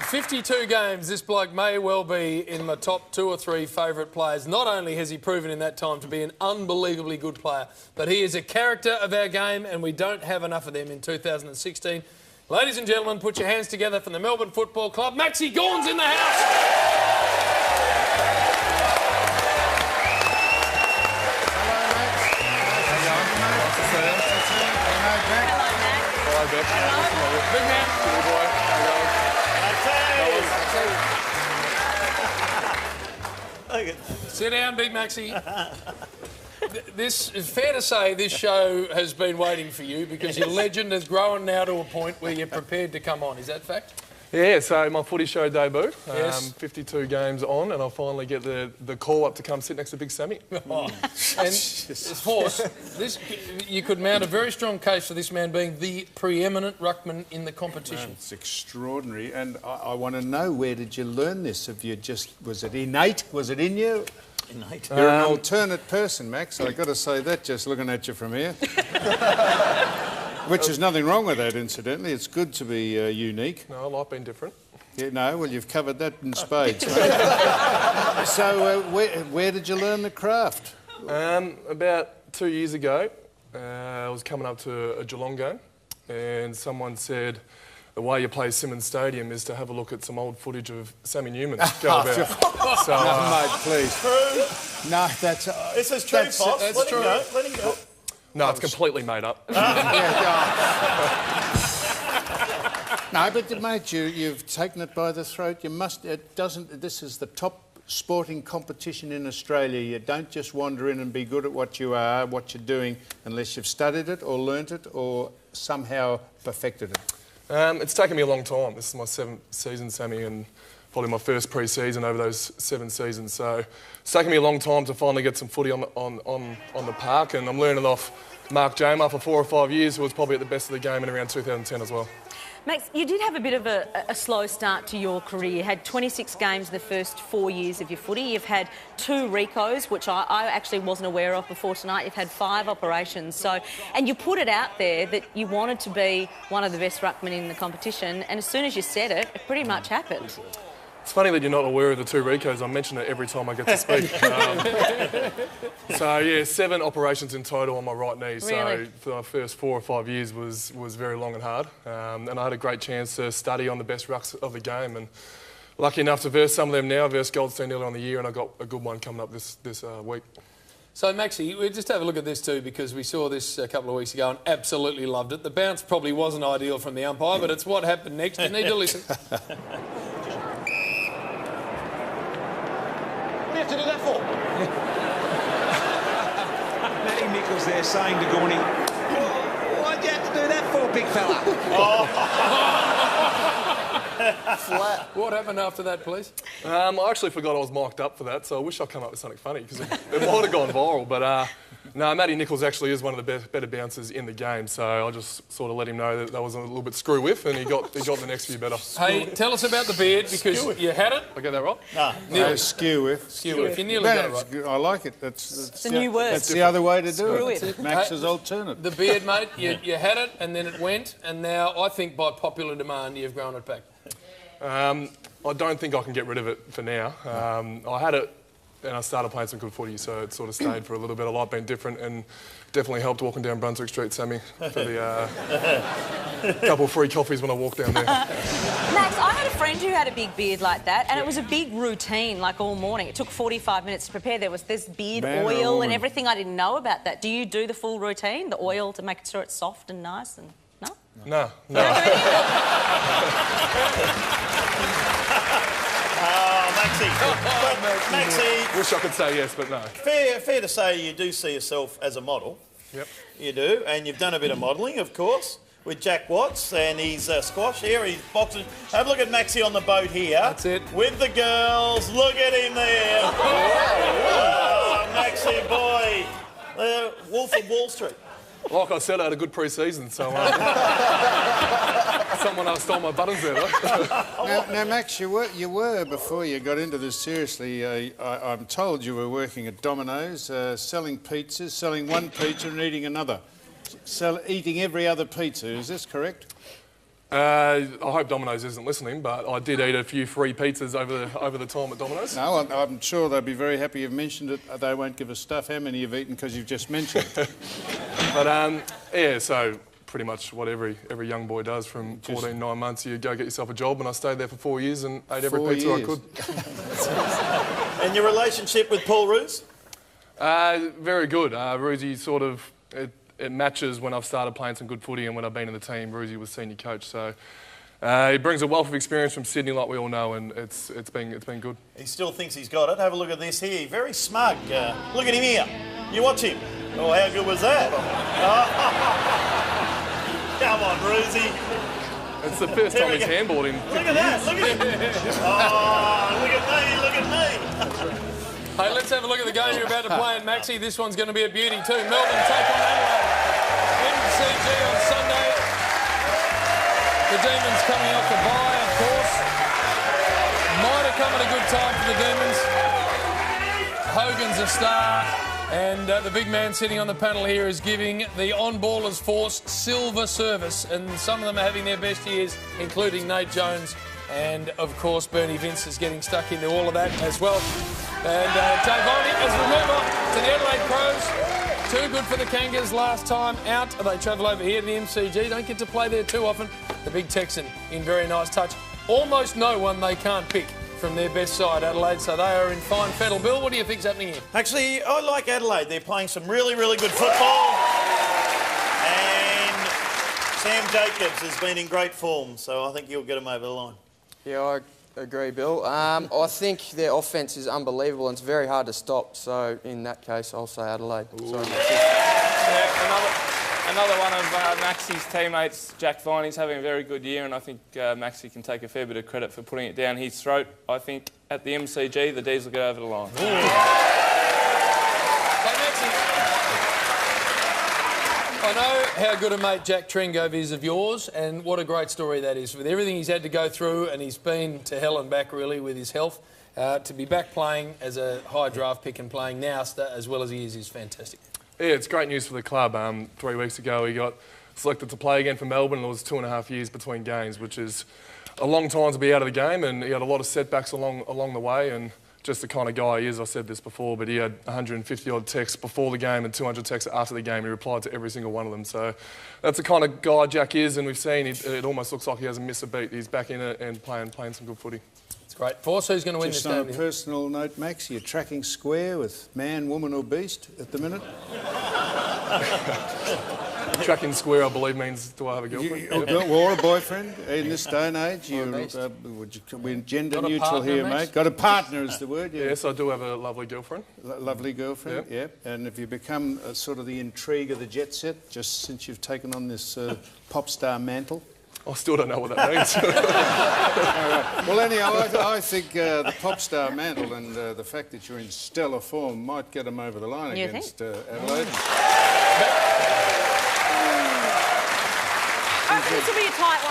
52 games, this bloke may well be in my top 2 or 3 favourite players. Not only has he proven in that time to be an unbelievably good player, but he is a character of our game, and we don't have enough of them in 2016. Ladies and gentlemen, put your hands together for the Melbourne Football Club. Maxi Gawn's in the house. Big man. Good boy. Sit down, Big Maxi. This is fair to say this show has been waiting for you because your legend has grown now to a point where you're prepared to come on. Is that fact? Yeah, so my footy show debut, Yes. 52 games on, and I finally get the call up to come sit next to Big Sammy. Oh. And Force, you could mount a very strong case for this man being the preeminent ruckman in the competition. It's extraordinary, and I want to know, where did you learn this? Was it innate? Was it in you? Innate. You're an alternate person, Max. I've got to say that just looking at you from here. Which is nothing wrong with that, incidentally. It's good to be unique. No, I like being different. Yeah, no, well, you've covered that in spades, mate. So, where did you learn the craft? About 2 years ago, I was coming up to a Geelong game, and someone said, the way you play Simmons Stadium is to have a look at some old footage of Sammy Newman go about. So, no, mate, please. True. No, that's... This is true, Foss. That's Let true. him go. Let him go. no, it's completely made up. No, but mate, you've taken it by the throat. You must. It doesn't. This is the top sporting competition in Australia. You don't just wander in and be good at what you are, what you're doing, unless you've studied it or learnt it or somehow perfected it. It's taken me a long time. This is my 7th season, Sammy, and probably my first pre-season over those 7 seasons. So it's taken me a long time to finally get some footy on the park, and I'm learning off Mark Jamar for 4 or 5 years, who was probably at the best of the game in around 2010 as well. Max, you did have a bit of a slow start to your career. You had 26 games the first 4 years of your footy. You've had 2 recos, which I actually wasn't aware of before tonight. You've had 5 operations. So, and you put it out there that you wanted to be one of the best ruckmen in the competition, and as soon as you said it, it pretty much happened. It's funny that you're not aware of the 2 recos. I mention it every time I get to speak. So, yeah, 7 operations in total on my right knee. Really? So for the first 4 or 5 years was very long and hard. And I had a great chance to study on the best rucks of the game. And lucky enough to verse some of them now. I versed Goldstein earlier on the year, and I got a good one coming up this week. So, Maxi, we just have a look at this too, because we saw this a couple of weeks ago and absolutely loved it. The bounce probably wasn't ideal from the umpire, but it's what happened next. You need to listen. What do you have to do that for? Matty Nichols there saying to Gawn, why'd you have to do that for, big fella? Flat. What happened after that, please? I actually forgot I was mic'd up for that, so I wish I'd come up with something funny, because it might have gone viral. But no, Matty Nichols actually is one of the better bouncers in the game, so I just sort of let him know that was a little bit screw with, and he got the next few better. Hey, tell us about the beard, because you had it. I get that right? No, skew with. Skew with. You nearly got it right. I like it. It's a new word. That's the other way to do Screw it. it. Max's alternate. The beard, mate, you had it, and then it went, and now I think by popular demand you've grown it back. I don't think I can get rid of it for now. I had it and I started playing some good footy, so it sort of stayed for a little bit. I like being different, and definitely helped walking down Brunswick Street, Sammy, for the couple of free coffees when I walked down there. Max, I had a friend who had a big beard like that, and it was a big routine, like all morning. It took 45 minutes to prepare. There's beard oil and everything. I didn't know about that. Do you do the full routine, the oil to make sure it's soft and nice? And no? No. Maxi. Wish I could say yes, but no. Fair to say you do see yourself as a model. Yep. You do, and you've done a bit of modelling, of course, with Jack Watts and his squash here. He's boxing. Have a look at Maxi on the boat here. That's it. With the girls. Look at him there. Oh, Maxi boy. Wolf of Wall Street. Like I said, I had a good pre-season, so someone else stole my buttons there, though. Now, Max, you were before you got into this seriously. I'm told you were working at Domino's, selling pizzas, selling one pizza and eating another, eating every other pizza. Is this correct? I hope Domino's isn't listening, but I did eat a few free pizzas over the time at Domino's. No, I'm sure they'll be very happy you've mentioned it. They won't give a stuff how many you've eaten because you've just mentioned it. But yeah, so pretty much what every young boy does from 14, 9 months, you go get yourself a job, and I stayed there for 4 years and ate every pizza I could. And your relationship with Paul Roos? Very good. Roosie sort of, it matches when I've started playing some good footy and when I've been in the team. Roosie was senior coach, so he brings a wealth of experience from Sydney, like we all know, and it's been good. He still thinks he's got it. Have a look at this here. Very smug. Look at him here. You watch him. Oh, how good was that? Come on, Roosie. It's the first time he's handballed in 50 Look at that. Look at him. Oh, look at me. Look at me. Hey, let's have a look at the game you're about to play in, Maxie. This one's going to be a beauty too. Melbourne take on Adelaide. MCG on Sunday. The Demons coming off the bye, of course. Might have come at a good time for the Demons. Hogan's a star. And the big man sitting on the panel here is giving the on-ballers force silver service. And some of them are having their best years, including Nate Jones. And, of course, Bernie Vince is getting stuck into all of that as well. And Tavoni, as remember, to the Adelaide Crows. Too good for the Kangas last time out. They travel over here to the MCG. Don't get to play there too often. The big Texan in very nice touch. Almost no one they can't pick from their best side, Adelaide, so they are in fine fettle. Bill, what do you think's happening here? Actually, I like Adelaide. They're playing some really, really good football. And Sam Jacobs has been in great form, so I think you'll get him over the line. Yeah, I agree, Bill. I think their offence is unbelievable and it's very hard to stop. So in that case, I'll say Adelaide. Sorry, another one of Maxie's teammates, Jack Viney's having a very good year, and I think Maxie can take a fair bit of credit for putting it down his throat. I think at the MCG, the D's will get over the line. I know how good a mate Jack Trengove is of yours, and what a great story that is. With everything he's had to go through, and he's been to hell and back, really, with his health, to be back playing as a high draft pick and playing now as well as he is fantastic. Yeah, it's great news for the club. 3 weeks ago, he got selected to play again for Melbourne, and it was 2.5 years between games, which is a long time to be out of the game, and he had a lot of setbacks along the way, and just the kind of guy he is. I said this before, but he had 150-odd texts before the game and 200 texts after the game. He replied to every single one of them. So that's the kind of guy Jack is, and we've seen it almost looks like he hasn't missed a beat. He's back in it and playing some good footy. It's great. Force, who's going to win this game? Just on a personal note, Max, you're tracking square with man, woman or beast at the minute? Tracking square, I believe, means do I have a girlfriend? Or a boyfriend in this day and age. We're gender neutral here, mate. Got a partner is the word. Yeah. Yes, I do have a lovely girlfriend. Lovely girlfriend, yeah. And have you become sort of the intrigue of the jet set just since you've taken on this pop star mantle? I still don't know what that means. All right. Well, anyhow, I think the pop star mantle and the fact that you're in stellar form might get them over the line against Adelaide. I reckon this will be a tight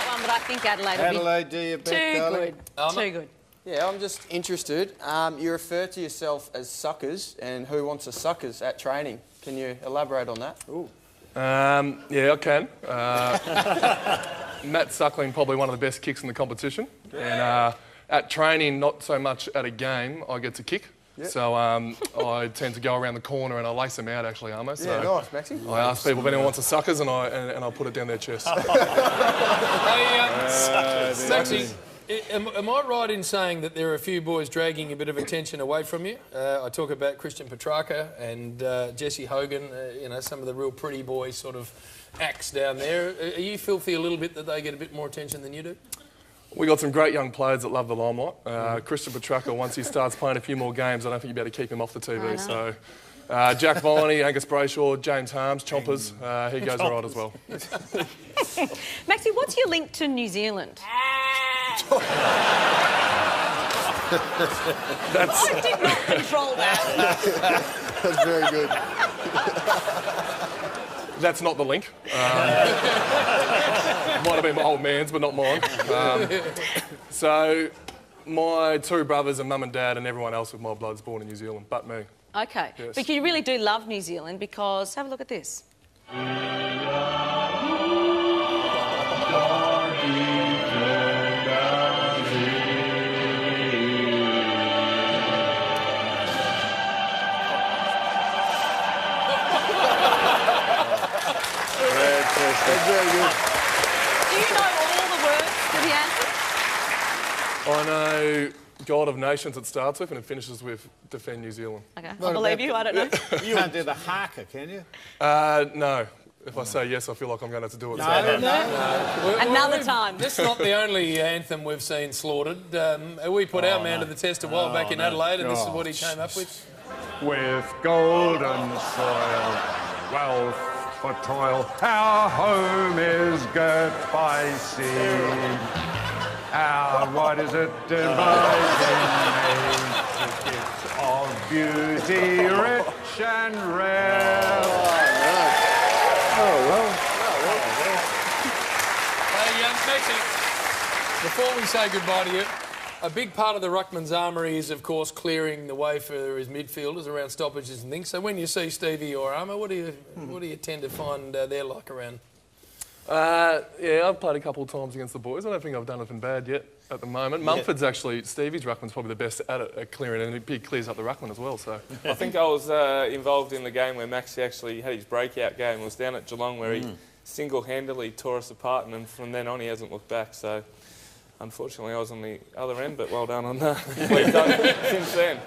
one, but I think Adelaide will be Adelaide, do you bet, darling? too good. Yeah, I'm just interested. You refer to yourself as suckers, and who wants a suckers at training? Can you elaborate on that? Ooh. Yeah, I can. Matt Suckling, probably one of the best kicks in the competition. And at training, not so much at a game, I get to kick. Yep. So I tend to go around the corner and I lace them out, actually, Armo. So yeah, nice, Maxie. I ask people if anyone wants a suckers and I put it down their chest. Maxie, am I right in saying that there are a few boys dragging a bit of attention away from you? I talk about Christian Petrarca and Jesse Hogan, you know, some of the real pretty boys sort of acts down there. Are you filthy a little bit that they get a bit more attention than you do? We got some great young players that love the limelight. Christian Petrarca, once he starts playing a few more games, I don't think you better keep him off the TV. So Jack Viney, Angus Brayshaw, James Harms, Chompers, he goes all right as well. Maxie, what's your link to New Zealand? I did not control that. That's very good. That's not the link. Might have been my old man's, but not mine. So my two brothers and mum and dad and everyone else with my blood's born in New Zealand, but me. Okay, yes. But you really do love New Zealand because, have a look at this. I know God of Nations it starts with and it finishes with Defend New Zealand. Okay, I believe you. I don't know. You can't do the haka, can you? No. If I say yes, I feel like I'm going to have to do it. Another time. This is not the only anthem we've seen slaughtered. We put our man to the test a while back in Adelaide, and this is what he came up with. With golden soil, wealth for toil, our home is girt by sea. Our, what is it, dividing gift of beauty, rich and rare. Hey, Maxie, before we say goodbye to you, a big part of the ruckman's armoury is, of course, clearing the way for his midfielders around stoppages and things. So when you see Stevie or Armour, what do you tend to find they're like around? Yeah, I've played a couple of times against the boys. I don't think I've done anything bad yet at the moment. Mumford's actually, Stevie's ruckman's probably the best at it, at clearing, and he clears up the ruckman as well, so... I think I was involved in the game where Maxie actually had his breakout game. It was down at Geelong where he single-handedly tore us apart, and then from then on he hasn't looked back, so... Unfortunately, I was on the other end, but well done on that. We've done since then.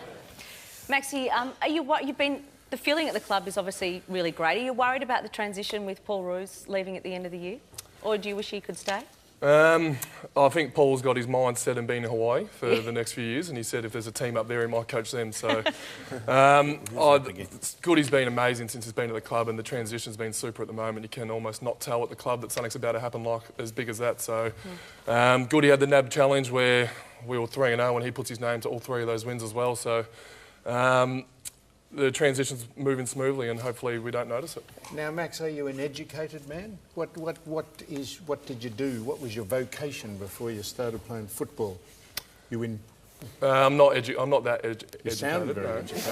Maxie, you've been... The feeling at the club is obviously really great. Are you worried about the transition with Paul Roos leaving at the end of the year? Or do you wish he could stay? I think Paul's got his mind set and been in Hawaii for the next few years, and he said if there's a team up there, he might coach them. So, Goody's been amazing since he's been at the club, and the transition's been super at the moment. You can almost not tell at the club that something's about to happen like as big as that. So, Goody had the NAB challenge where we were 3-0, and he puts his name to all three of those wins as well. So. The transition's moving smoothly, and hopefully we don't notice it. Now, Max, are you an educated man? What did you do? What was your vocation before you started playing football? You in? I'm not that educated. Sound very educated.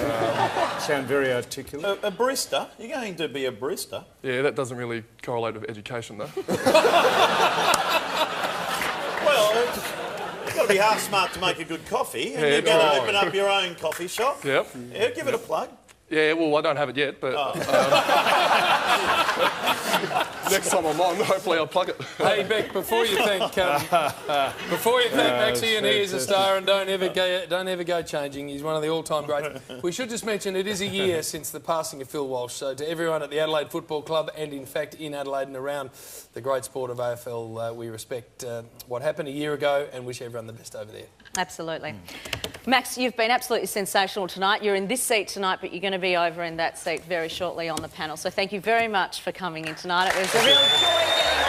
Sound very articulate. A barista? You're going to be a barista? Yeah, that doesn't really correlate with education, though. Well, you've got to be half smart to make a good coffee, and you're going to open up your own coffee shop. Yep. Yeah, give it a plug. Yeah, well, I don't have it yet, but next time I'm on, hopefully I'll plug it. Hey, Beck, before you thank Maxie, and he is a star, and don't ever go changing. He's one of the all-time greats. We should just mention it is a year since the passing of Phil Walsh. So to everyone at the Adelaide Football Club, and in fact in Adelaide and around the great sport of AFL, we respect what happened a year ago and wish everyone the best over there. Absolutely. Max, you've been absolutely sensational tonight. You're in this seat tonight, but you're going to be over in that seat very shortly on the panel. So thank you very much for coming in tonight. It was a real joy getting